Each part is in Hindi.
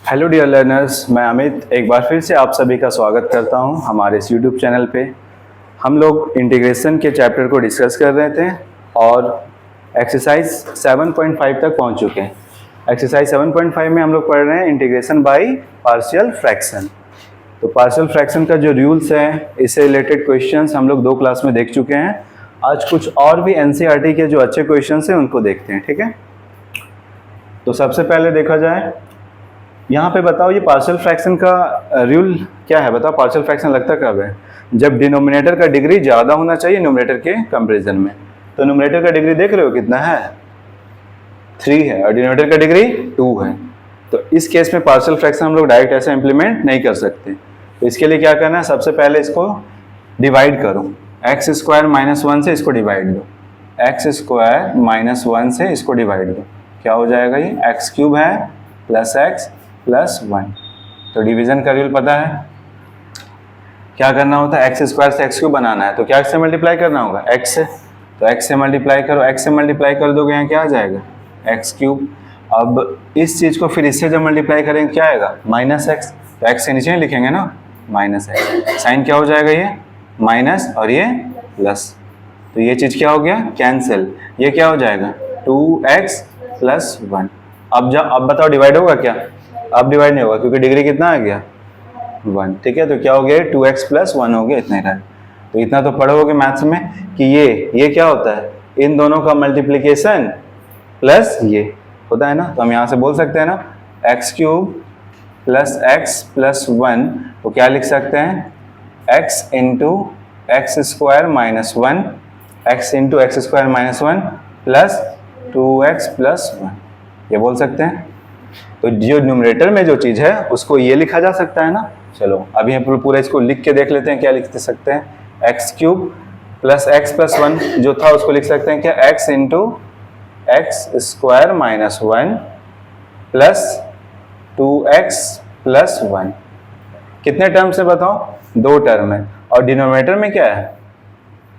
हेलो डियर लर्नर्स, मैं अमित एक बार फिर से आप सभी का स्वागत करता हूं हमारे इस यूट्यूब चैनल पे। हम लोग इंटीग्रेशन के चैप्टर को डिस्कस कर रहे थे और एक्सरसाइज 7.5 तक पहुंच चुके हैं। एक्सरसाइज 7.5 में हम लोग पढ़ रहे हैं इंटीग्रेशन बाय पार्शियल फ्रैक्शन। तो पार्शियल फ्रैक्शन का जो रूल्स है, इससे रिलेटेड क्वेश्चंस हम लोग 2 क्लास में देख चुके हैं। आज कुछ और भी एनसीईआरटी के जो अच्छे क्वेश्चंस हैं उनको देखते हैं, ठीक है। तो सबसे पहले देखा जाए, यहाँ पे बताओ ये पार्शियल फ्रैक्शन का रूल क्या है। बताओ पार्शियल फ्रैक्शन लगता कब है? जब डिनोमिनेटर का डिग्री ज़्यादा होना चाहिए न्यूमरेटर के कंपैरिजन में। तो न्यूमरेटर का डिग्री देख रहे हो कितना है, 3 है, और डिनोमिनेटर का डिग्री 2 है। तो इस केस में पार्शियल फ्रैक्शन हम लोग डायरेक्ट ऐसे इम्प्लीमेंट नहीं कर सकते। तो इसके लिए क्या करना है, सबसे पहले इसको डिवाइड करो। एक्स स्क्वायर माइनस 1 से इसको डिवाइड दो, एक्स स्क्वायर माइनस 1 से इसको डिवाइड दो। क्या हो जाएगा, ये एक्स क्यूब है प्लस एक्स प्लस 1। तो डिवीजन का रूल पता है, क्या करना होता है, एक्स स्क्वायर से एक्स क्यूब बनाना है। तो क्या एक्स से मल्टीप्लाई करना होगा, एक्स से। तो एक्स से मल्टीप्लाई करो, एक्स से मल्टीप्लाई कर दोगे यहाँ क्या आ जाएगा, एक्स क्यूब। अब इस चीज़ को फिर इससे जब मल्टीप्लाई करेंगे क्या आएगा, माइनस एक्स। तो एक्स के नीचे ही लिखेंगे ना, माइनस एक्स। साइन क्या हो जाएगा, ये माइनस और ये प्लस। तो ये चीज़ क्या हो गया, कैंसिल। ये क्या हो जाएगा, 2x प्लस 1। अब बताओ डिवाइड होगा क्या? अब डिवाइड नहीं होगा क्योंकि डिग्री कितना आ गया, 1। ठीक है, तो क्या हो गया, 2x प्लस 1 हो गया, इतना ही रहा। तो इतना तो पढ़ोगे मैथ्स में कि ये क्या होता है, इन दोनों का मल्टीप्लीकेशन प्लस ये होता है ना। तो हम यहाँ से बोल सकते हैं ना, x cube plus x plus 1 को क्या लिख सकते हैं, x into x square minus 1, x into x square minus 1 plus 2x plus 1, ये बोल सकते हैं। तो जो न्यूमरेटर में जो चीज़ है उसको ये लिखा जा सकता है ना। चलो अभी हम पूरा इसको लिख के देख लेते हैं, क्या लिख सकते हैं, x cube plus x plus 1 जो था उसको लिख सकते हैं क्या, x into x square minus 1 plus 2x plus 1। कितने टर्म से बताओ, 2 टर्म है। और डिनोमिनेटर में क्या है,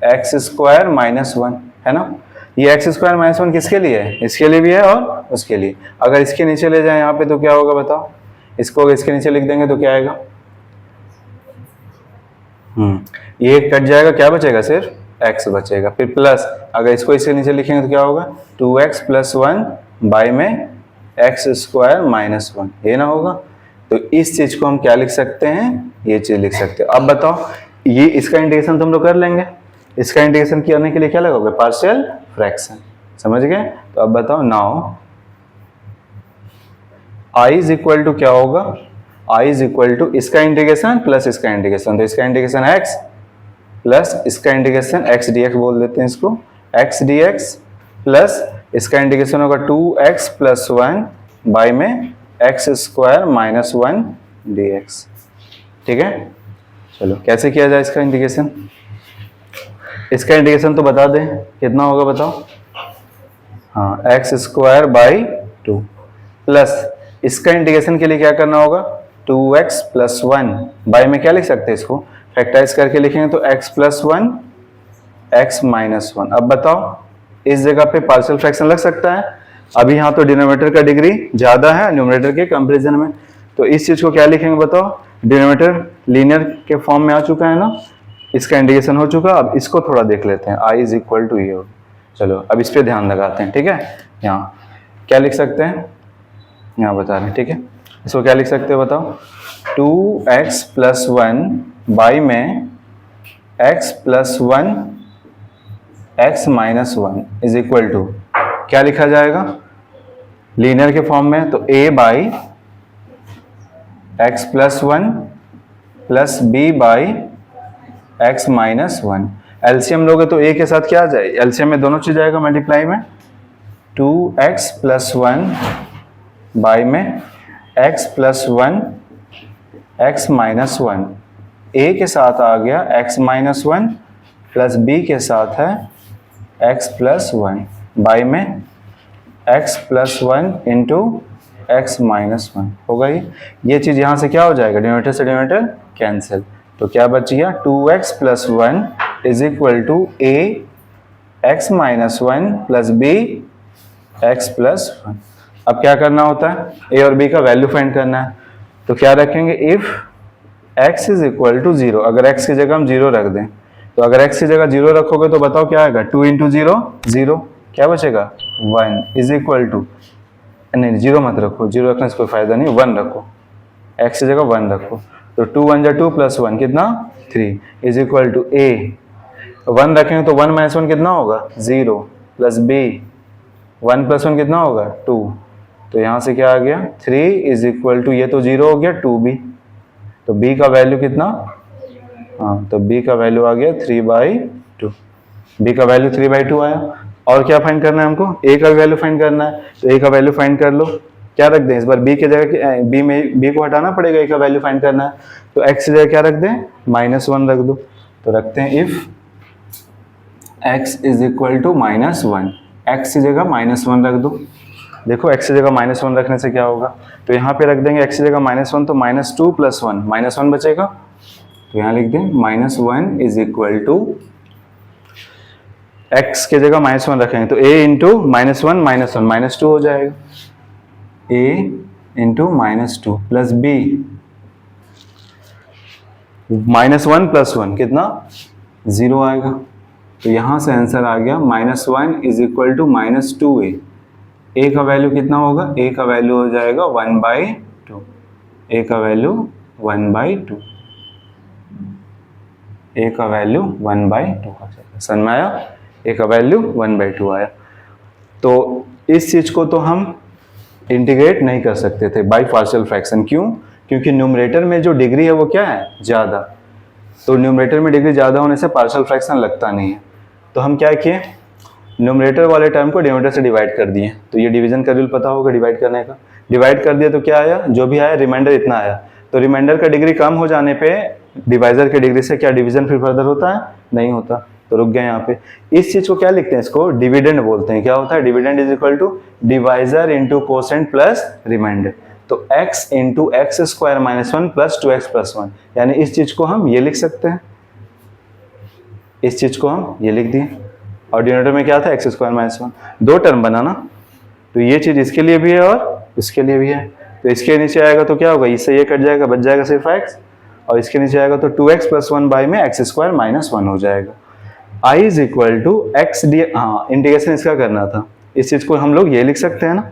एक्स स्क्वायर माइनस 1 है ना। ये एक्स स्क्वायर माइनस 1 किसके लिए है, इसके लिए भी है और उसके लिए। अगर इसके नीचे ले जाए यहाँ पे तो क्या होगा बताओ, इसको अगर इसके नीचे लिख देंगे तो क्या आएगा, ये कट जाएगा, क्या बचेगा, सिर्फ x बचेगा। फिर प्लस, अगर इसको इसके नीचे लिखेंगे तो क्या होगा, 2x प्लस 1 बाई में एक्स स्क्वायर माइनस 1, ये ना होगा। तो इस चीज को हम क्या लिख सकते हैं, ये चीज लिख सकते हैं। अब बताओ, ये इसका इंटीग्रेशन तुम लोग कर लेंगे। इसका इंटीग्रेशन करने के लिए क्या लगाओगे, पार्शियल फ्रैक्शन, समझ गए। तो अब बताओ, now i is equal to क्या होगा, i इज इक्वल टू इसका इंटीग्रेशन प्लस इसका इंटीग्रेशन। तो इसका इंटीग्रेशन x प्लस इसका इंटीग्रेशन x dx बोल देते हैं इसको, x dx प्लस इसका इंटीग्रेशन होगा 2x प्लस 1 बाई में एक्स स्क्वायर माइनस 1 dx। ठीक है, चलो कैसे किया जाए इसका इंटीग्रेशन। इसका इंटीग्रेशन तो बता दें कितना होगा, बताओ। हाँ, एक्स स्क्वायर बाई 2 प्लस इसका इंटीग्रेशन के लिए क्या करना होगा, 2x प्लस 1 बाई में क्या लिख सकते हैं, इसको फैक्टराइज करके लिखेंगे तो x प्लस 1 x माइनस 1। अब बताओ, इस जगह पे पार्शियल फ्रैक्शन लग सकता है। अभी यहाँ तो डिनोमिनेटर का डिग्री ज्यादा है न्यूमरेटर के कंपैरिजन में। तो इस चीज को क्या लिखेंगे बताओ, डिनोमिनेटर लीनियर के फॉर्म में आ चुका है ना, इसका इंटीग्रेशन हो चुका। अब इसको थोड़ा देख लेते हैं, i इज इक्वल टू ये। चलो अब इस पे ध्यान लगाते हैं, ठीक है। यहाँ क्या लिख सकते हैं, यहाँ बता रहे हैं, ठीक है। इसको क्या लिख सकते हो बताओ, 2x प्लस 1 बाई में x plus 1 x minus 1 is equal to क्या लिखा जाएगा, लीनियर के फॉर्म में तो a by x plus 1 plus b by x minus 1। LCM लोगे तो a के साथ क्या आ जाए, एलसीएम में दोनों चीज आएगा मल्टीप्लाई में, 2x प्लस 1 बाई में x plus 1 x minus 1। a के साथ आ गया x माइनस 1 प्लस b के साथ है x प्लस 1 बाई में x plus 1 into x minus 1 होगा। ये चीज़ यहाँ से क्या हो जाएगा, डिनोमिनेटर से डिनोमिनेटर कैंसिल। तो क्या बच गया, 2x plus 1 is equal to a x minus 1 plus b x plus 1। अब क्या करना होता है, ए और बी का वैल्यू फाइंड करना है। तो क्या रखेंगे, if x is equal to 0, अगर x की जगह हम 0 रख दें, तो अगर x की जगह 0 रखोगे तो बताओ क्या आएगा, 2 इंटू 0 0, क्या बचेगा 1 इज इक्वल टू, नहीं 0 मत रखो, 0 रखने से कोई फायदा नहीं, 1 रखो, x की जगह 1 रखो, तो 2 1 जा 2 प्लस 1 कितना 3 इज इक्वल टू a, 1 रखेंगे तो 1 माइनस 1 कितना होगा 0 प्लस b, 1 प्लस 1 कितना होगा 2, तो यहाँ से क्या आ गया 3 इज इक्वल टू, ये तो 0 हो गया 2b, तो b का वैल्यू कितना, हाँ तो b का वैल्यू आ गया 3/2, b का वैल्यू 3/2 आया। और क्या फाइंड करना है हमको, a का वैल्यू फाइंड करना है, तो a का वैल्यू फाइंड कर लो, क्या रख दें इस बार b की जगह, b में b को हटाना पड़ेगा, a का वैल्यू फाइंड करना है, तो x की जगह क्या रख दें -1 रख दो, तो रखते हैं if x is equal to -1, x की जगह -1 रख दो, देखो x की जगह -1 रखने से क्या होगा, तो यहाँ पे रख देंगे x की जगह -1, तो -2 प्लस 1 -1 बचेगा, तो यहाँ लिख दें -1 इज इक्वल टू, x की जगह -1 रखेंगे तो a इंटू -1 -1 -2 हो जाएगा, a into -2 plus b, -1 plus 1 कितना 0 आएगा, तो यहाँ से आंसर आ गया -1 is equal to -2a, a का वैल्यू कितना होगा, a का वैल्यू हो जाएगा 1/2, a का वैल्यू 1/2, a का वैल्यू 1/2 आ जाएगा, समझ में आया, a का वैल्यू 1/2 आया। तो इस चीज को तो हम इंटीग्रेट नहीं कर सकते थे बाय पार्शियल फ्रैक्शन, क्यों, क्योंकि न्यूमरेटर में जो डिग्री है वो क्या है ज़्यादा, तो न्यूमरेटर में डिग्री ज़्यादा होने से पार्शियल फ्रैक्शन लगता नहीं है, तो हम क्या किए, न्यूमरेटर वाले टर्म को डिनोमिनेटर से डिवाइड कर दिए, तो ये डिवीजन का रूल पता होगा डिवाइड करने का, डिवाइड कर दिया तो क्या आया, जो भी आया रिमाइंडर इतना आया, तो रिमाइंडर का डिग्री कम हो जाने पे डिवाइजर की डिग्री से क्या डिवीजन फिर फर्दर होता है, नहीं होता, तो रुक गए यहाँ पे। इस चीज को क्या लिखते हैं, इसको डिविडेंड बोलते हैं, क्या होता है dividend is equal to divisor into quotient plus remainder, तो x into x square -1 plus 2x plus 1, यानी इस चीज को हम ये लिख सकते हैं, इस चीज को हम ये लिख दिए, और डिनोमिनेटर में क्या था x स्क्वायर -1, दो टर्म बनाना, तो ये चीज इसके लिए भी है और इसके लिए भी है, तो इसके नीचे आएगा तो क्या होगा, इससे ये कट जाएगा, बच जाएगा सिर्फ x, और इसके नीचे आएगा तो 2x प्लस 1 बाई में x स्क्वायर -1 हो जाएगा, i is equal to x d, हाँ इंटीग्रेशन इसका करना था, इस चीज को हम लोग ये लिख सकते हैं ना,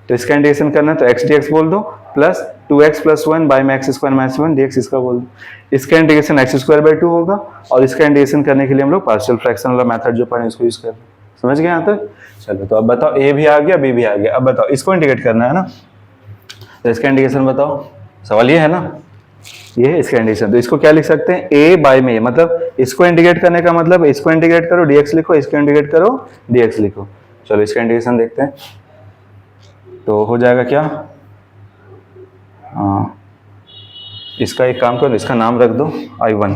तो इसका इंटीग्रेशन करना है तो x dx बोल दो, प्लस 2x प्लस 1 बाई में x स्क्वायर -1 dx इसका बोल दो, इसका इंटीग्रेशन x²/2 होगा, और इसका इंटीग्रेशन करने के लिए हम लोग पार्शियल फ्रैक्शन वाला मेथड जो पढ़े उसको यूज कर रहे हैं, समझ गए यहाँ तक। चलो तो अब बताओ a भी आ गया b भी आ गया, अब बताओ इसको इंटीग्रेट करना है ना, तो इसका इंटीग्रेशन बताओ, सवाल ये है ना, ये है इसका इंटीग्रेशन, तो इसको क्या लिख सकते हैं a बाई में, मतलब इसको इंटीग्रेट करने का मतलब इसको इंटीग्रेट करो dx लिखो, इसको इंटीग्रेट करो dx लिखो। चलो इसका इंटीग्रेशन देखते हैं, तो हो जाएगा क्या, इसका एक काम करो, इसका नाम रख दो I1,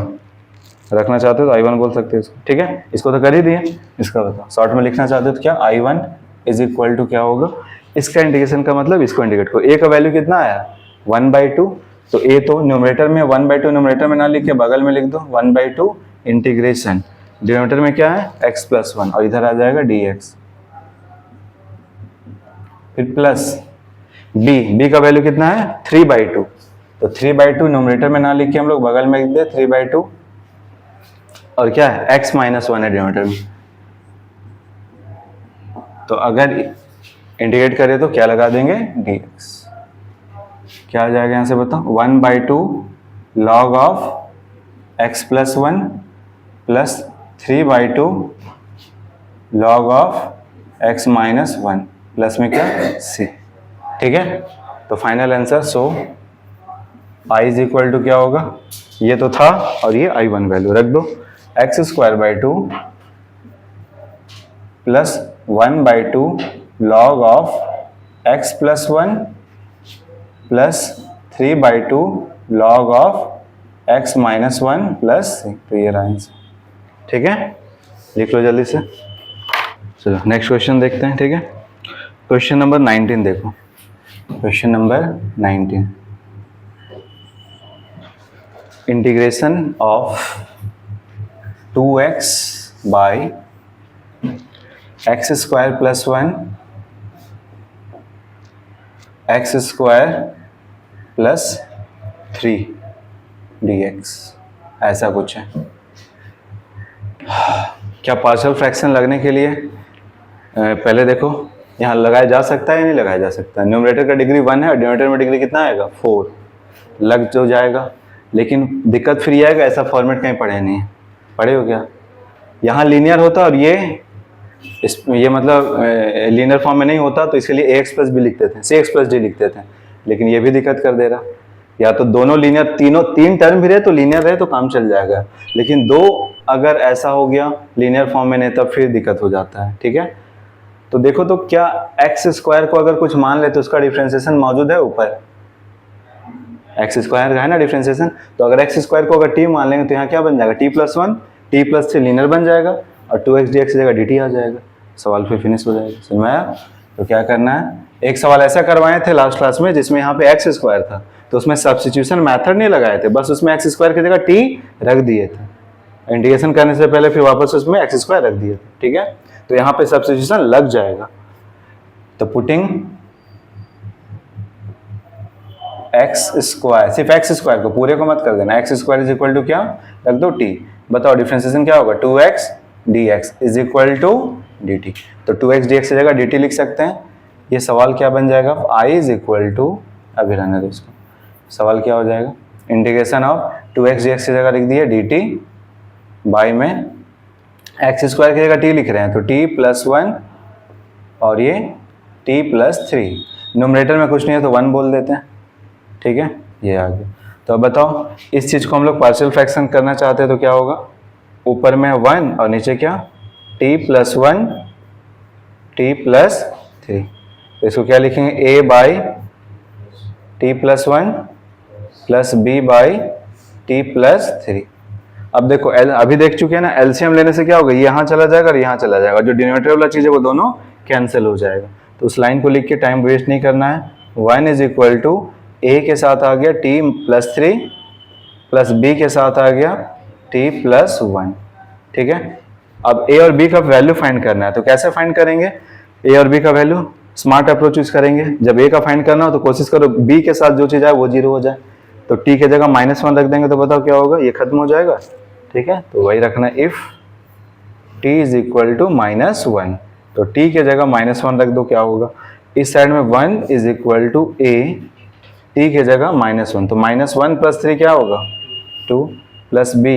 रखना चाहते हो तो I1 बोल सकते हो इसको, ठीक है, इसको तो कर ही दिए, इसका बताओ शॉर्ट में लिखना चाहते हो तो क्या I1 इज इक्वल टू क्या होगा, इसका इंटीग्रेशन का मतलब इसको इंटीग्रेट करो, a का वैल्यू कितना आया 1/2, तो a तो न्यूमरेटर में 1/2 न्यूमरेटर में ना लिख के बगल में लिख दो 1/2 इंटीग्रेशन, डिनोमिनेटर में क्या है x प्लस 1, और इधर आ जाएगा dx, फिर प्लस b का वैल्यू कितना है 3/2, तो 3/2 न्यूमरेटर में ना लिख के हम लोग बगल में लिख दे 3/2, और क्या है x -1 है डिनोमिनेटर में, तो अगर इंटीग्रेट करें तो क्या लगा देंगे dx, क्या आ जाएगा यहाँ से बताओ 1/2 log of x plus 1 plus 3/2 log of x -1 plus में क्या c, ठीक है, तो final answer, so i is equal to क्या होगा, ये तो था और ये I1 वैल्यू रख दो, x²/2 plus 1/2 log of x plus 1 plus 3/2 log of x -1 plus, तो ये रहा आंसर, ठीक है, लिख लो जल्दी से। चलो नेक्स्ट क्वेश्चन देखते हैं, ठीक है, क्वेश्चन नंबर 19 देखो, question number 19, integration of 2x by x² plus 1 x square plus 3 dx, ऐसा कुछ है। क्या पार्शियल फ्रैक्शन लगने के लिए पहले देखो यहाँ लगाया जा सकता है या नहीं लगाया जा सकता। न्यूमरेटर का डिग्री 1 है और डिनोमिनेटर में डिग्री कितना आएगा 4, लग जो जाएगा। लेकिन दिक्कत फिर ये आएगा, ऐसा फॉर्मेट कहीं पढ़े नहीं है, पढ़े हो क्या? यहाँ लीनियर होता और ये मतलब लीनियर फॉर्म में नहीं होता, तो इसके लिए ax प्लस बी लिखते थे, cx प्लस डी लिखते थे। लेकिन ये भी दिक्कत कर दे रहा, या तो दोनों लीनियर, तीन टर्म भी रहे तो लीनियर रहे तो काम चल जाएगा। लेकिन दो अगर ऐसा हो गया लीनियर फॉर्म में नहीं, तब फिर दिक्कत हो जाता है। ठीक है, तो देखो तो क्या एक्स स्क्वायर को अगर कुछ मान ले तो उसका डिफ्रेंसिएशन मौजूद है ऊपर, एक्स स्क्वायर का है ना डिफ्रेंसिएशन। तो अगर एक्स स्क्वायर को अगर टी मान लेंगे तो यहाँ क्या बन जाएगा, T plus 1 T plus 3 linear बन जाएगा और 2x dx की जगह dt आ जाएगा। सवाल फिर फिनिश हो जाएगा। समझ में आया? तो क्या करना है, एक सवाल ऐसा करवाए थे लास्ट क्लास में जिसमें यहाँ पे एक्स स्क्वायर था, तो उसमें सब्स्टिट्यूशन मेथड नहीं लगाए थे, बस उसमें एक्स स्क्वायर की जगह टी रख दिए थे। इंटीग्रेशन करने से पहले फिर वापस उसमें एक्स स्क्वायर रख दिए थे। ठीक है, तो यहाँ पे सब्स्टिट्यूशन लग जाएगा। तो पुटिंग एक्स स्क्वायर, सिर्फ एक्स स्क्वायर को, पूरे को मत कर देना, x square is equal to क्या रख दो टी। बताओ डिफरेंशिएशन क्या होगा, 2x dx is equal to dt। तो 2x dx की जगह dt लिख सकते हैं। ये सवाल क्या बन जाएगा, I इज इक्वल टू, अभी रहने दो इसको, सवाल क्या हो जाएगा, इंटीग्रेशन ऑफ 2x dx की जगह लिख दिए dt बाई में एक्स स्क्वायर की जगह t लिख रहे हैं तो t प्लस 1 और ये t प्लस 3। न्यूमरेटर में कुछ नहीं है तो 1 बोल देते हैं। ठीक है, ये आ गया। तो अब बताओ इस चीज को हम लोग पार्शियल फ्रैक्शन करना चाहते हैं तो क्या होगा, ऊपर में 1 और नीचे क्या t प्लस 1 t प्लस 3। तो इसको क्या लिखेंगे, a by t plus 1 plus b by t plus 3। अब देखो अभी देख चुके हैं ना, एलसीएम लेने से क्या होगा, ये यहाँ चला जाएगा और यहाँ चला जाएगा, जो डिनोमिनेटर वाला चीज है वो दोनों कैंसिल हो जाएगा। तो उस लाइन को लिख के टाइम वेस्ट नहीं करना है। 1 इज इक्वल टू a के साथ आ गया t प्लस 3 प्लस b के साथ आ गया t प्लस 1। ठीक है, अब a और b का वैल्यू फाइंड करना है, तो कैसे फाइंड करेंगे, a और b का वैल्यू स्मार्ट अप्रोच यूज करेंगे। जब a का फाइंड करना हो तो कोशिश करो b के साथ जो चीज आए वो 0 हो जाए। तो t के जगह -1 रख देंगे तो बताओ क्या होगा, ये खत्म हो जाएगा। ठीक है, तो वही रखना, if t is equal to -1, तो t के जगह -1 रख दो, क्या होगा, इस साइड में 1 is equal to a, t के जगह -1, तो -1 प्लस 3 क्या होगा 2 प्लस b,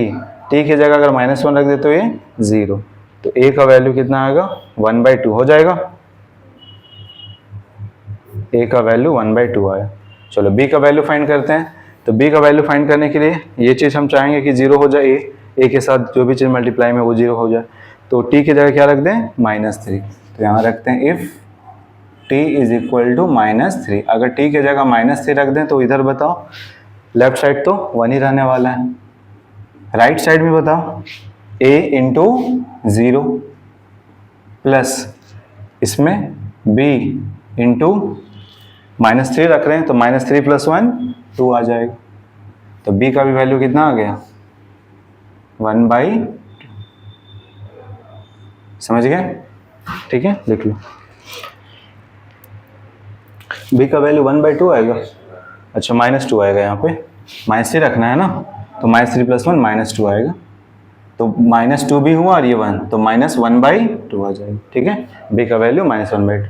t की जगह अगर -1 रख दे तो ये 0, तो a का वैल्यू कितना आएगा 1/2 हो जाएगा। a का वैल्यू 1/2 आया। चलो b का वैल्यू फाइंड करते हैं। तो b का वैल्यू फाइंड करने के लिए ये चीज हम चाहेंगे कि 0 हो जाए, a के साथ जो भी चीज मल्टीप्लाई में वो 0 हो जाए। तो t की जगह क्या रख दें -3, तो यहाँ रखते हैं if t is equal to -3। अगर t की जगह -3 रख दें तो इधर बताओ लेफ्ट साइड तो 1 ही रहने वाला है, राइट साइड में बताओ a इंटू 0 प्लस इसमें b इंटू -3 रख रहे हैं तो -3 प्लस 1 2 आ जाएगा। तो b का भी वैल्यू कितना आ गया 1/2। समझ गए? ठीक है, लिख लो, b का वैल्यू 1/2 आएगा। अच्छा -2 आएगा, यहाँ पे -3 रखना है ना, तो -3 प्लस 1 -2 आएगा। तो -2 भी हुआ और ये 1, तो -1/2 आ जाएगा। ठीक है, b का वैल्यू -1/2।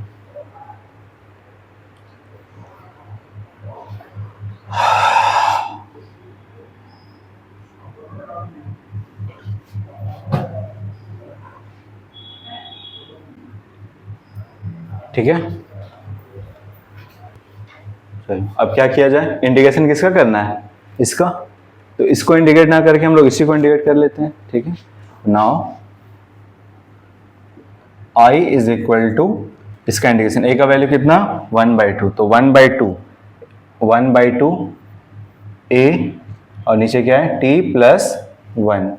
ठीक है, चलो अब क्या किया जाए, इंटीग्रेशन किसका करना है, इसका। तो इसको इंटीग्रेट ना करके हम लोग इसी को इंटीग्रेट कर लेते हैं। ठीक है, now i is equal to, इसका इंटीग्रेशन a का वैल्यू कितना 1/2, तो 1/2 a और नीचे क्या है t प्लस 1,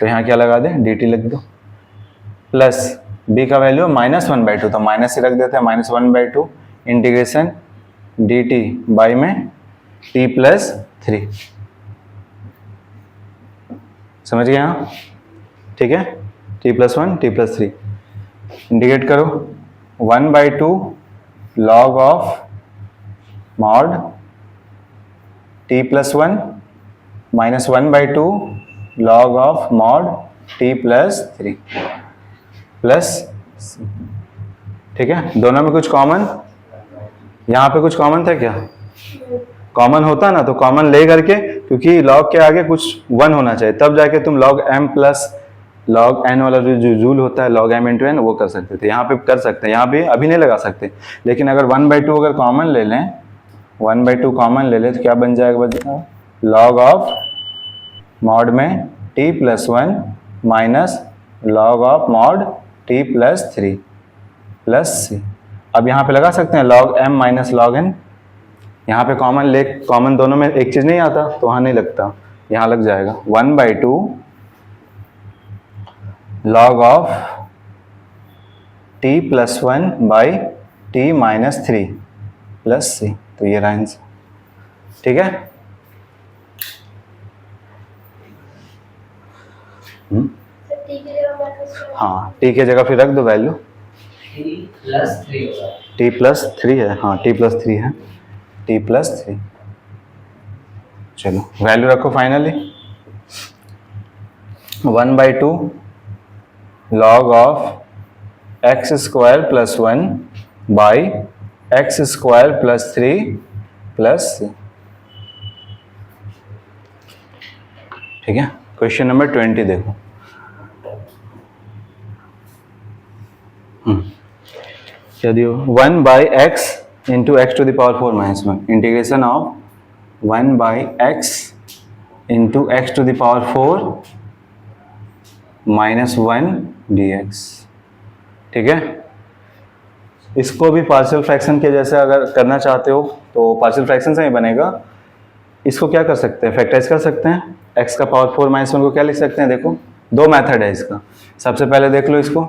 तो यहाँ क्या लगा दें dt लिख दो, प्लस b का वैल्यू -1/2, तो माइनस से रख देते हैं -1/2 इंटीग्रेशन dt बाई में t प्लस 3। समझ गए यहाँ? ठीक है, t plus 1 t plus 3 integrate करो, 1/2 log of mod T plus one minus 1/2 log of mod T plus 3 plus, ठीक है। दोनों में कुछ कॉमन, यहाँ पे कुछ कॉमन था क्या? कॉमन होता ना तो कॉमन ले करके, क्योंकि लॉग के आगे कुछ 1 होना चाहिए, तब जाके तुम log m plus log n वाला जो जूल होता है log m इंटू एन वो कर सकते थे। यहाँ पे कर सकते हैं, यहाँ पे अभी नहीं लगा सकते, लेकिन अगर 1/2 अगर कॉमन ले लें, 1/2 कॉमन ले लें तो क्या बन जाएगा बच्चा? log ऑफ मॉड में t plus 1 minus log of mod t plus 3 plus c। अब यहाँ पे लगा सकते हैं log m minus log n, यहाँ पे कॉमन ले, कॉमन दोनों में एक चीज नहीं आता तो वहाँ नहीं लगता, यहाँ लग जाएगा 1/2 log of t plus 1 by t minus 3 plus c। तो ये रहा आंसर, ठीक है। हाँ, t की जगह फिर रख दो वैल्यू, t प्लस 3 है, हाँ t प्लस 3 है, t प्लस 3। चलो वैल्यू रखो finally, 1/2 log of x square plus 1 by x square plus 3 plus, ठीक है। क्वेश्चन नंबर 20 देखो, क्या दियो? 1 by x into x to the power 4 minus 1, integration of 1 by x into x to the power 4 minus 1 dx, ठीक है। इसको भी पार्शियल फ्रैक्शन के जैसे अगर करना चाहते हो तो पार्शियल फ्रैक्शन से ही बनेगा। इसको क्या कर सकते हैं? फैक्टराइज कर सकते हैं। x का पावर 4 माइनस 1 को क्या लिख सकते हैं? देखो दो मेथड है इसका। सबसे पहले देख लो इसको,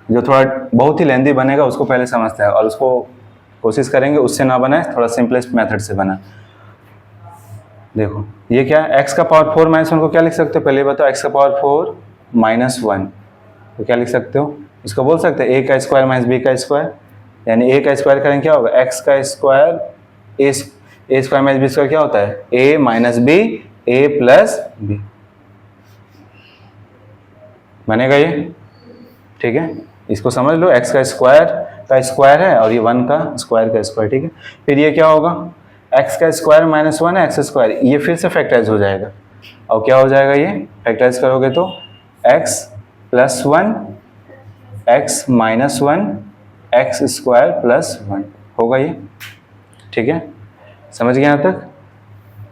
जो थोड़ा बहुत ही लेंदी बनेगा उसको पहले समझते हैं और उसको कोशिश करेंगे उससे ना बनाए, थोड़ा सिंपलेस्ट मेथड से बना। देखो ये क्या है, x का पावर 4 माइनस 1 को क्या लिख सकते हो? पहले बताओ, x का पावर 4 माइनस 1 तो क्या लिख सकते हो? इसको बोल सकते हैं a का स्क्वायर माइनस b का स्क्वायर, यानी a का स्क्वायर करेंगे क्या होगा? x का square a square minus b square क्या होता है? a minus b, a plus b बनेगा ये, ठीक है। इसको समझ लो, x का स्क्वायर है और ये 1 का स्क्वायर, ठीक है। फिर ये क्या होगा? x का स्क्वायर माइनस 1 है, एक्स स्क्वायर, ये फिर से फैक्टराइज हो जाएगा और क्या हो जाएगा? ये फैक्टराइज करोगे तो x plus 1 x minus 1 x square plus 1 होगा ये, ठीक है। समझ गए यहाँ तक?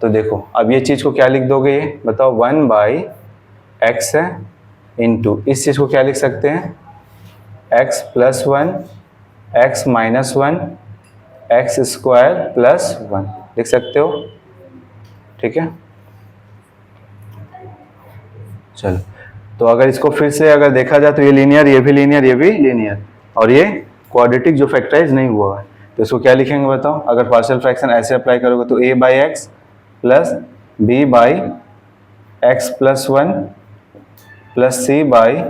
तो देखो अब ये चीज़ को क्या लिख दोगे? ये बताओ, 1 बाई एक्स है इंटू इस चीज़ को क्या लिख सकते हैं? x plus 1 x minus 1 x square plus 1 लिख सकते हो, ठीक है। चलो तो अगर इसको फिर से अगर देखा जाए तो ये लीनियर, ये भी लीनियर, ये भी लीनियर, और ये क्वाड्रेटिक जो फैक्टराइज नहीं हुआ है, तो इसको क्या लिखेंगे बताओ? अगर पार्शियल फ्रैक्शन ऐसे अप्लाई करोगे तो a by x plus b by x plus 1 plus c by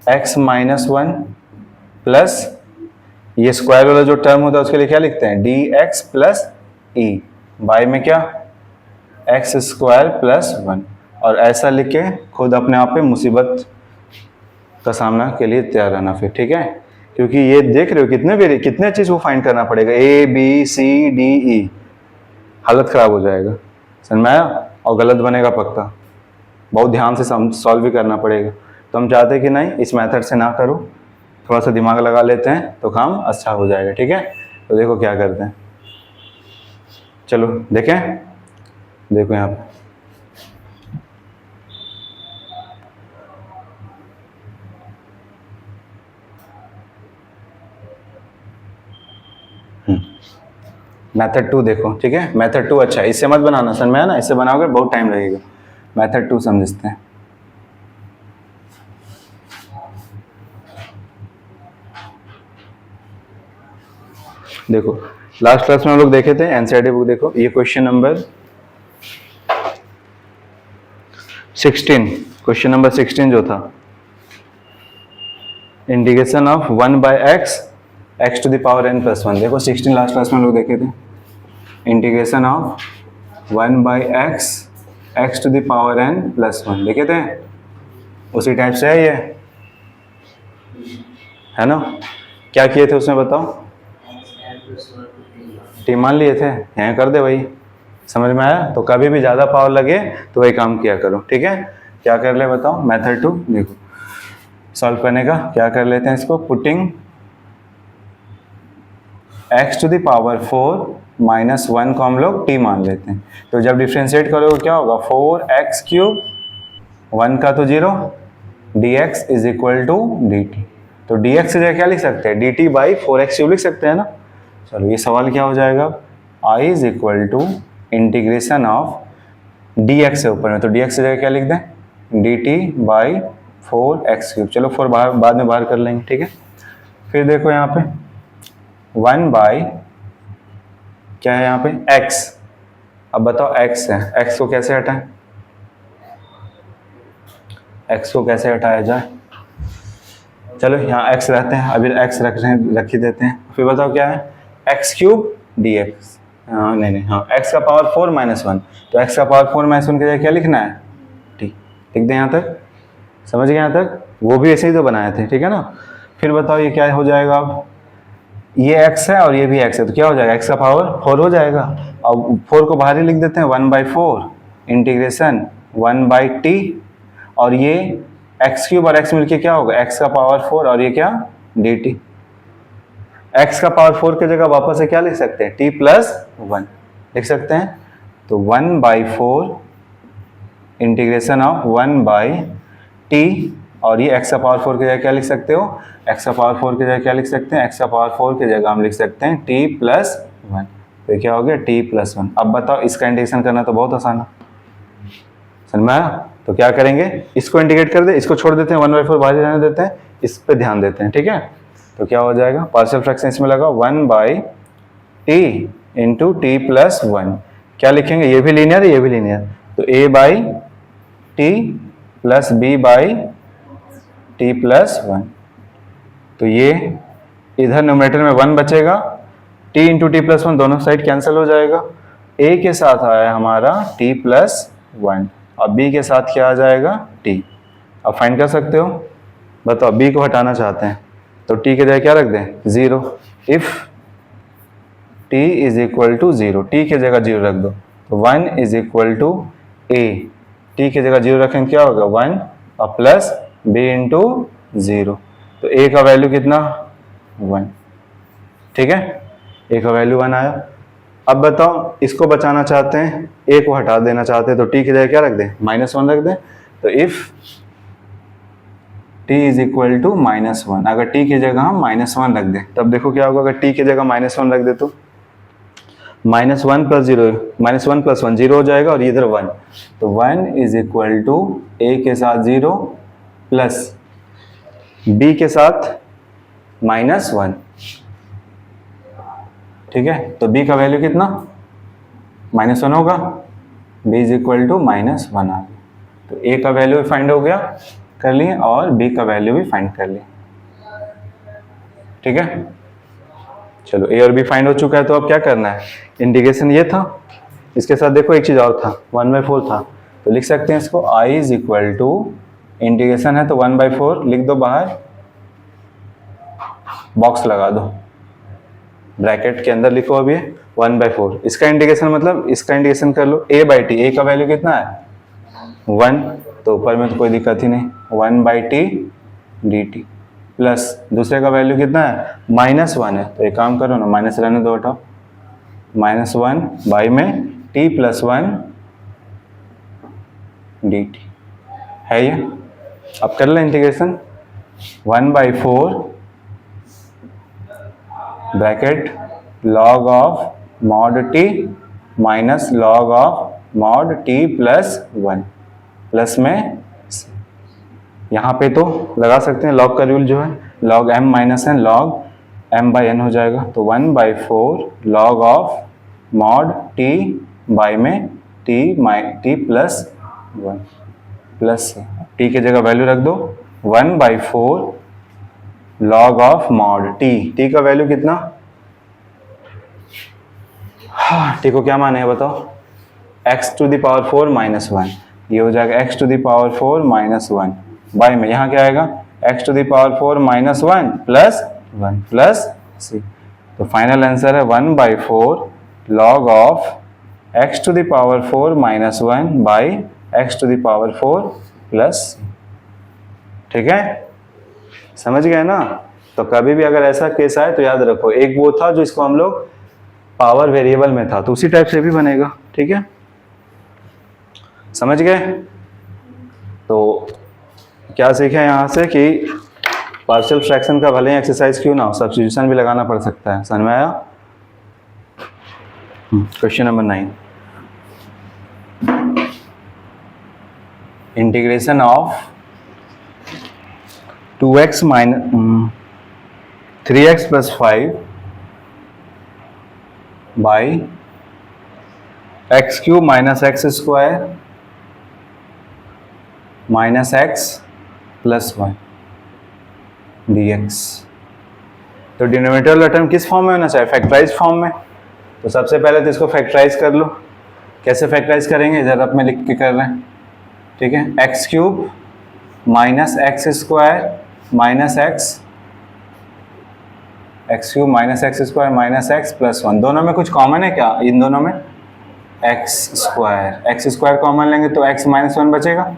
x minus 1 plus ये स्क्वायर वाला जो टर्म होता है उसके लिए क्या लिखते हैं? dx प्लस e बाई में क्या? एक्स स्क्वायर प्लस 1, और ऐसा लिख के खुद अपने आप पे मुसीबत का सामना के लिए तैयार रहना फिर, ठीक है। क्योंकि ये देख रहे हो कितने चीज़ को फाइंड करना पड़ेगा, a b c d e, हालत ख़राब हो जाएगा, समझ में आया? और गलत बनेगा पक्का, बहुत ध्यान से सॉल्व भी करना पड़ेगा। तो हम चाहते हैं कि नहीं, इस मेथड से ना करो, थोड़ा सा दिमाग लगा लेते हैं तो काम अच्छा हो जाएगा, ठीक है। तो देखो क्या करते हैं, चलो देखें, देखो यहाँ पे मेथड 2 देखो, ठीक है। मेथड 2 अच्छा है, इससे मत बनाना, समझ में आया ना? इससे बनाओगे बहुत टाइम लगेगा। मेथड 2 समझते हैं। देखो लास्ट क्लास में हम लोग देखे थे एनसीईआरटी बुक, देखो ये क्वेश्चन नंबर 16, क्वेश्चन नंबर 16 जो था, integration of 1 by x x to the power n plus 1, देखो 16 लास्ट क्लास में हम लोग देखे थे। Integration of 1/x x to the power n plus 1 लिखे थे, उसी टाइप से है ये, है ना। क्या किए थे उसमें बताओ, टी मान लिए थे, यहाँ कर दे वही, समझ में आया। तो कभी भी ज़्यादा पावर लगे तो वही काम किया करो, ठीक है। क्या कर ले बताओ, मेथड 2 देखो सॉल्व करने का। क्या कर लेते हैं इसको, putting x to the power 4 minus 1 को हम लोग t मान लेते हैं। तो जब डिफ्रेंशिएट करोगे क्या होगा, 4x क्यूब, 1 का तो 0, dx is equal to dt। तो dx की जगह क्या लिख सकते हैं, dt बाई 4x क्यूब लिख सकते हैं ना। चलो ये सवाल क्या हो जाएगा, I is equal to integration of dx से ऊपर में, तो dx की जगह क्या लिख दें, dt बाई 4x क्यूब। चलो 4 बाहर बाद में बाहर कर लेंगे, ठीक है। फिर देखो यहाँ पे 1 बाई क्या है यहाँ पे x, अब बताओ x है, x को कैसे हटाएं, x को कैसे हटाया जाए। चलो यहाँ x रहते हैं, अभी x रख ही देते हैं। फिर बताओ क्या है, x क्यूब dx, हाँ नहीं हाँ, x का पावर 4 माइनस 1, तो x का पावर 4 माइनस 1 की जगह क्या लिखना है, ठीक, लिख दें। यहाँ तक समझ गए, यहाँ तक वो भी ऐसे ही तो बनाए थे, ठीक है ना। फिर बताओ ये क्या हो जाएगा, अब ये x है और ये भी x है, तो क्या हो जाएगा, x का पावर 4 हो जाएगा। अब 4 को बाहर ही लिख देते हैं, 1/4 इंटीग्रेशन 1/t, और ये x क्यूब और x मिलके क्या होगा, x का पावर 4 और ये क्या dt। x का पावर 4 की जगह वापस से क्या लिख सकते हैं, t प्लस 1 लिख सकते हैं। तो 1/4 इंटीग्रेशन ऑफ 1/t, और ये x का पावर 4 की जगह क्या लिख सकते हो, x का पावर 4 की जगह क्या लिख सकते हैं, x का पावर 4 की जगह हम लिख सकते हैं t प्लस 1। तो क्या हो गया, t प्लस 1। अब बताओ इसका इंटीग्रेशन करना तो बहुत आसान है, समझ में आया। तो क्या करेंगे, इसको इंटीग्रेट कर दे, इसको छोड़ देते हैं, 1/4 बाहर रहने देते हैं, इस पे ध्यान देते हैं, ठीक है। तो क्या हो जाएगा, पार्शियल फ्रैक्शन इसमें लगा 1/t इंटू टी प्लस 1। क्या लिखेंगे, ये भी लीनियर है ये भी लीनियर, तो a/t प्लस b/t प्लस 1। तो ये इधर न्यूमरेटर में 1 बचेगा, t इंटू टी प्लस 1 दोनों साइड कैंसिल हो जाएगा। a के साथ आया हमारा t प्लस 1, और b के साथ क्या आ जाएगा, t। अब फाइंड कर सकते हो, बताओ b को हटाना चाहते हैं तो t की जगह क्या रख दें, 0। If t is equal to 0, t की जगह 0 रख दो, तो 1 is equal to a, t की जगह 0 रखें क्या होगा 1, और प्लस b इंटू 0, तो a का वैल्यू कितना 1, ठीक है, a का वैल्यू 1 आया। अब बताओ इसको बचाना चाहते हैं, a को हटा देना चाहते हैं, तो t की जगह क्या रख दें, -1 रख दें। तो if t is equal to -1, अगर t की जगह हम -1 रख दें, तब देखो क्या होगा, अगर t की जगह -1 रख दे तो -1 प्लस 0, -1 प्लस 1 0 हो जाएगा, और इधर 1, तो 1 इज इक्वल टू a के साथ 0 प्लस b के साथ -1, ठीक है। तो b का वैल्यू कितना, -1 होगा, b इज इक्वल टू -1 आ गया। तो a का वैल्यू भी फाइंड हो गया, कर लिए, और b का वैल्यू भी फाइंड कर लिए, ठीक है। चलो a और b फाइंड हो चुका है, तो अब क्या करना है, इंटीग्रेशन ये था, इसके साथ देखो एक चीज और था, 1/4 था, तो लिख सकते हैं इसको I is equal to, integration है तो 1/4 लिख दो, बाहर बॉक्स लगा दो, ब्रैकेट के अंदर लिखो अभी 1/4। इसका इंटीग्रेशन मतलब इसका इंटीग्रेशन कर लो, a/t, a का वैल्यू कितना है 1, तो ऊपर में तो कोई दिक्कत ही नहीं, 1/t dt, प्लस दूसरे का वैल्यू कितना है -1 है, तो एक काम करो ना, माइनस रहने दो, हटाओ, -1 बाई में t प्लस 1 dt है ये। अब कर ले integration, 1/4 bracket log of mod t minus log of mod t plus 1, plus में यहाँ पे तो लगा सकते हैं लॉग का रूल जो है, log m minus n log m/n हो जाएगा, तो 1/4 log of mod t by में t प्लस 1 प्लस t की जगह वैल्यू रख दो, 1/4 log of mod t, t का वैल्यू कितना हाँ ठीक हो, क्या माने है बताओ, x to the power 4 minus 1, ये हो जाएगा x to the power 4 minus 1 by में यहाँ क्या आएगा x to the power 4 minus 1 plus C. तो फाइनल आंसर है 1/4 log of X to the power 4 minus 1 by X to the power 4 plus C. ठीक है, समझ गए ना। तो कभी भी अगर ऐसा केस आए तो याद रखो, एक वो था जो इसको हम लोग पावर वेरिएबल में था, तो उसी टाइप से भी बनेगा। ठीक है, समझ गए। तो क्या सीखे यहाँ से कि पार्शियल फ्रैक्शन का भले ही एक्सरसाइज क्यों ना हो, सब्स्टिट्यूशन भी लगाना पड़ सकता है। समझ में आया। Question number 9, integration of 2x minus 3x plus 5 by x cube minus x square minus x plus 1 dx। तो डिनोमिनेटर वाला टर्म किस फॉर्म में होना चाहिए, फैक्टराइज फॉर्म में। तो सबसे पहले तो इसको फैक्टराइज कर लो। कैसे फैक्टराइज करेंगे, जरा आप में लिख के कर रहे हैं। ठीक है, x cube minus x square minus x cube minus x square minus x plus 1। दोनों में कुछ कॉमन है क्या, इन दोनों में एक्स स्क्वायर कॉमन लेंगे तो एक्स माइनस 1 बचेगा।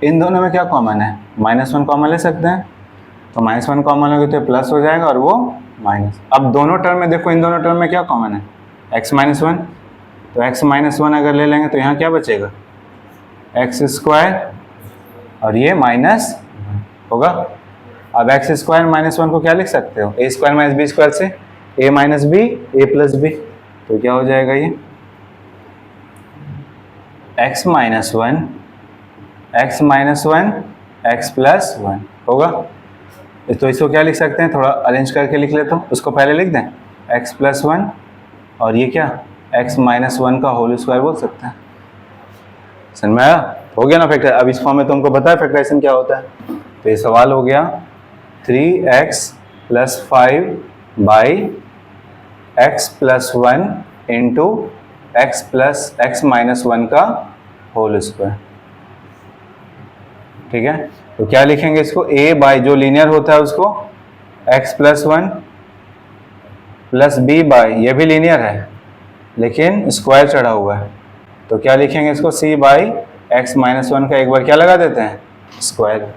इन दोनों में क्या कॉमन है, माइनस 1 कॉमन ले सकते हैं, तो माइनस 1 कॉमन लोगे तो प्लस हो जाएगा और वो माइनस। अब दोनों टर्म में देखो, इन दोनों टर्म में क्या कॉमन है, एक्स माइनस 1, तो एक्स माइनस 1 अगर ले लेंगे तो यहाँ क्या बचेगा, एक्स स्क्वायर और ये माइनस होगा। अब एक्स स्क्वायर माइनस 1 को क्या लिख सकते हो, ए स्क्वायर माइनस बी स्क्वायर से ए माइनस बी ए प्लस बी। तो क्या हो जाएगा ये x minus 1 x minus 1 x plus 1 होगा। तो इसको क्या लिख सकते हैं, थोड़ा अरेंज करके लिख लेता हूँ। उसको पहले लिख दें एक्स प्लस 1 और ये क्या एक्स माइनस 1 का होल स्क्वायर बोल सकते हैं। समझ में आया, हो गया ना फैक्टर। अब इस फॉर्म में तुमको पता है फैक्टराइजेशन क्या होता है। तो ये सवाल हो गया 3x plus 5 by x plus 1 into x plus x minus 1 का होल स्क्वायर। ठीक है, तो क्या लिखेंगे इसको, a बाई जो लीनियर होता है उसको x plus 1 plus b by, ये भी लीनियर है लेकिन स्क्वायर चढ़ा हुआ है, तो क्या लिखेंगे इसको c बाई एक्स माइनस 1 का एक बार क्या लगा देते हैं, स्क्वायर।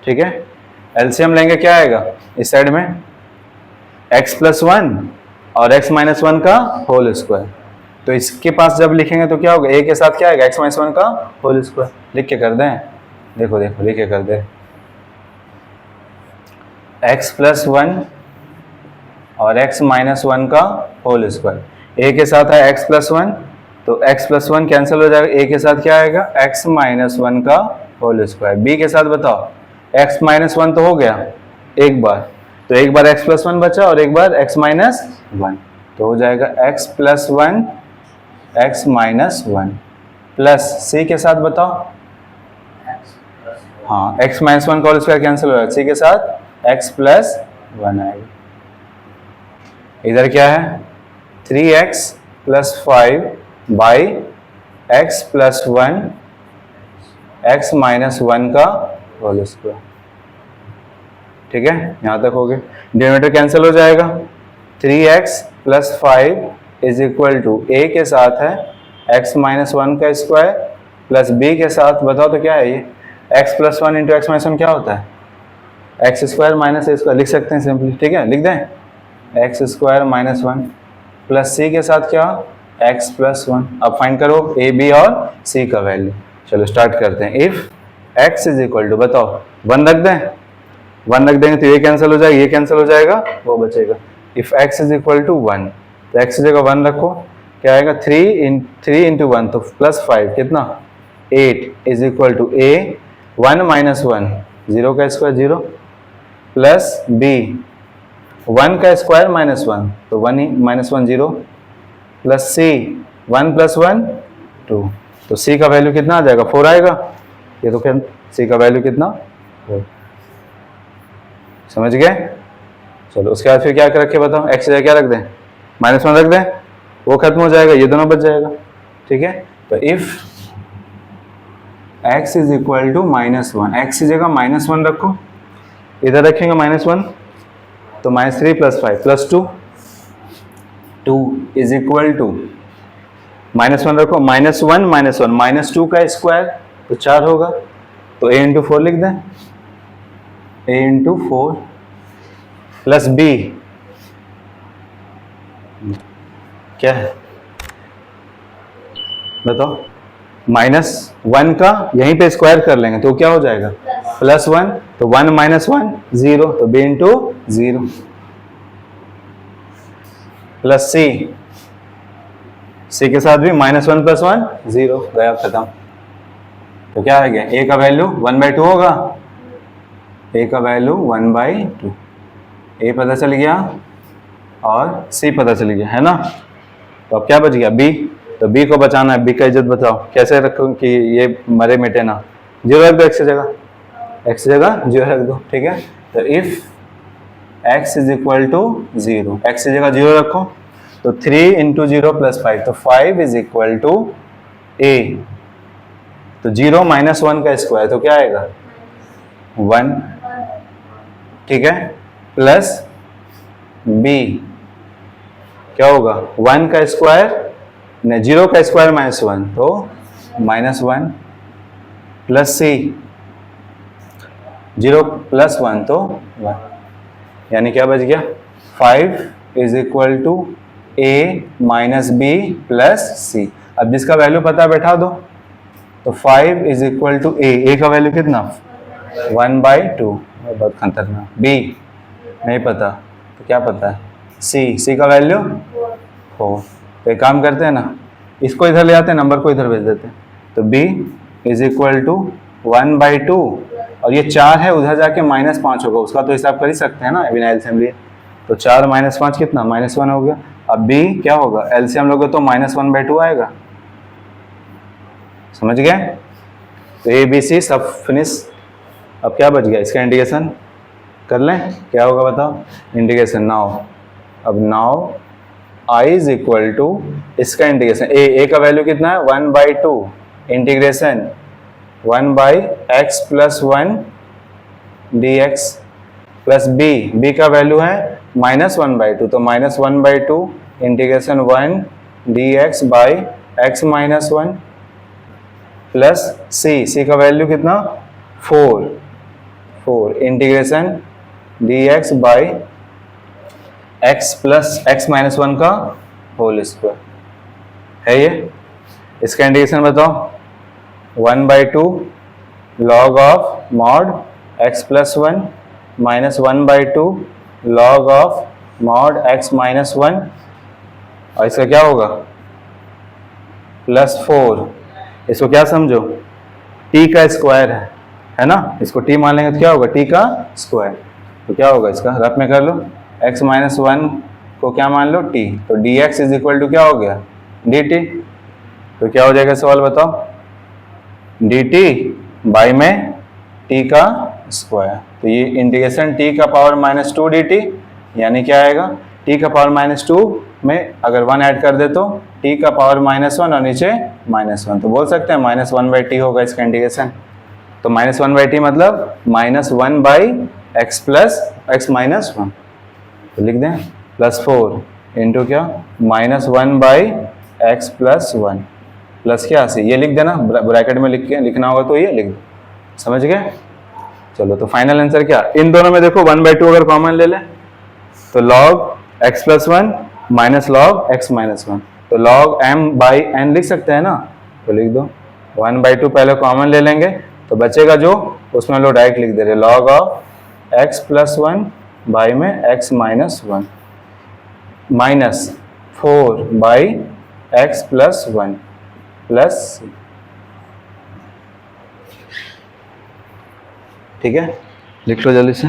ठीक है, एलसीएम लेंगे क्या आएगा इस साइड में x प्लस 1 और x माइनस 1 का होल स्क्वायर। तो इसके पास जब लिखेंगे तो क्या होगा, a के साथ क्या आएगा x माइनस 1 का होल स्क्वायर। लिख के कर दें, देखो लिख के कर दे, x प्लस 1 और x माइनस 1 का होल स्क्वायर। a के साथ है x प्लस 1, तो x प्लस 1 कैंसिल हो जाएगा, a के साथ क्या आएगा x माइनस 1 का होल स्क्वायर। b के साथ बताओ x माइनस 1 तो हो गया एक बार, तो एक बार x प्लस 1 बचा और एक बार x माइनस 1, तो हो जाएगा x plus 1 x minus 1 plus c के साथ बताओ, हाँ x माइनस 1 का होल स्क्वायर कैंसिल हो जाएगा, c के साथ x प्लस 1 आएगा। इधर क्या है 3x plus 5 by x plus 1 x minus 1 का होल स्क्वायर। ठीक है, यहां तक हो गया, डिनोमिनेटर कैंसिल हो जाएगा। 3x plus 5 is equal to a के साथ है x माइनस 1 का स्क्वायर प्लस b के साथ बताओ तो क्या है ये x plus 1 into x minus 1 क्या होता है, एक्स स्क्वायर माइनस ए स्क्वायर लिख सकते हैं सिंपली। ठीक है, लिख दें x square minus 1 plus c के साथ क्या x प्लस 1। अब फाइंड करो a b और c का वैल्यू। चलो स्टार्ट करते हैं। If x is equal to बताओ 1 रख दें, 1 रख देंगे तो ये कैंसिल हो जाएगा, ये कैंसिल हो जाएगा, वो बचेगा। If x is equal to 1, तो x की जगह 1 रखो, क्या आएगा 3 इंटू 1 तो प्लस 5 कितना 8 is equal to a 1 minus 1 0 का स्क्वायर 0 प्लस b 1 का स्क्वायर माइनस 1 तो 1 ही माइनस 1 0 प्लस c 1 प्लस 1 2, तो c का वैल्यू कितना आ जाएगा 4 आएगा। ये तो क्या c का वैल्यू कितना 4, समझ गए। चलो उसके बाद फिर क्या रखे बताओ, x जगह क्या रख दें, माइनस 1 रख दें, वो खत्म हो जाएगा, ये दोनों बच जाएगा। ठीक है, तो if x is equal to -1, x की जगह -1 रखो, इधर रखेंगे -1 तो -3 + 5 + 2, 2 इज इक्वल टू -1 रखो, -1 -1 -2 का स्क्वायर तो 4 होगा, तो a × 4 लिख दें, a × 4 प्लस b क्या है बताओ, -1 का यहीं पे स्क्वायर कर लेंगे तो क्या हो जाएगा, +1, तो 1 - 1 0, तो b × 0 प्लस c के साथ भी -1 + 1 0, गया खत्म। तो क्या आ गया, a का वैल्यू 1/2 होगा, a का वैल्यू 1/2, a पता चल गया और c पता चल गया, है ना। तो अब क्या बच गया, b, तो b को बचाना है, b का इज्जत बताओ कैसे रखो कि ये मरे मिटे ना, 0 रख दो, x की जगह 0 रख दो। ठीक है, तो if x is equal to 0, x की जगह 0 रखो, तो 3 × 0 + 5, तो 5 इज इक्वल टू a, तो 0 - 1 का स्क्वायर तो क्या आएगा 1, ठीक है, प्लस b क्या होगा 1 का स्क्वायर, नहीं 0 का स्क्वायर -1 तो -1, प्लस c 0 + 1 तो 1, यानी क्या बच गया, 5 is equal to a - b plus c। अब जिसका वैल्यू पता बैठा दो, तो 5 इज इक्वल टू a का वैल्यू कितना 1/2, बहुत खतरनाक। b नहीं पता, तो क्या पता है c का वैल्यू 4। तो एक काम करते हैं ना, इसको इधर ले आते हैं, नंबर को इधर भेज देते हैं, तो b इज इक्वल टू 1/2, और ये 4 है, उधर जाके -5 होगा, उसका तो हिसाब कर ही सकते हैं ना, बिना एलसीएम लिए, तो 4 - 5 कितना -1 हो गया। अब b क्या होगा, एलसीएम लोगे तो -1/2 आएगा, समझ गए। तो ए बी सी सब फिनिश। अब क्या बच गया, इसका इंटीग्रेशन कर लें, क्या होगा बताओ, इंटीग्रेशन नाउ, अब now i is equal to, इसका इंटीग्रेशन a का वैल्यू कितना है 1/2, integration 1/x + 1 dx plus b का वैल्यू है -1/2, तो -1/2 integration 1 dx by x - 1 plus c का वैल्यू कितना 4 integration dx by x plus x - 1 का होल स्क्वायर है ये। इसका इंटीग्रेशन बताओ 1/2 log of mod x + 1 minus 1/2 log of mod x - 1, और इसका क्या होगा +4। इसको क्या समझो, t का स्क्वायर है ना, इसको t मान लेंगे तो क्या होगा t का स्क्वायर, तो क्या होगा इसका रफ में कर लो, x - 1 को क्या मान लो t, तो dx इज इक्वल टू क्या हो गया dt, तो क्या हो जाएगा सवाल बताओ, dt बाई में t का स्क्वायर, तो ये इंटीग्रेशन t का पावर -2 dt, यानी क्या आएगा t का पावर -2 में अगर 1 ऐड कर दे तो t का पावर -1 और नीचे -1, तो बोल सकते हैं -1/t होगा इसका इंटीग्रेशन। तो -1/t मतलब -1/x प्लस x - 1, तो लिख दें +4 इंटू क्या -1/x + 1 प्लस क्या सी, ये लिख देना, ब्रैकेट में लिख के लिखना होगा तो ये लिख दो, समझ गए। चलो तो फाइनल आंसर क्या, इन दोनों में देखो 1/2 अगर कॉमन ले लें तो log x + 1 minus log x - 1, तो log m/n लिख सकते हैं ना, तो लिख दो 1/2 पहले कॉमन ले लेंगे, तो बचेगा जो उसमें लोग डायरेक्ट लिख दे रहे log ऑफ x + 1 बाई में x - 1 माइनस 4/x + 1 प्लस, ठीक है, लिख लो जल्दी से।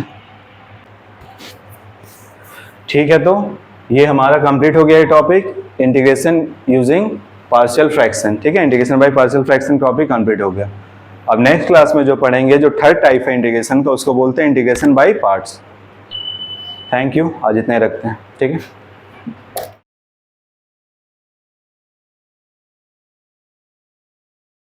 ठीक है, तो ये हमारा कंप्लीट हो गया ये topic, integration using partial fraction. ठीक है, integration by partial fraction topic complete हो गया। अब नेक्स्ट क्लास में जो पढ़ेंगे, जो थर्ड टाइप है इंटीग्रेशन का, उसको बोलते हैं integration by parts. Thank you, आज इतने रखते हैं, ठीक है।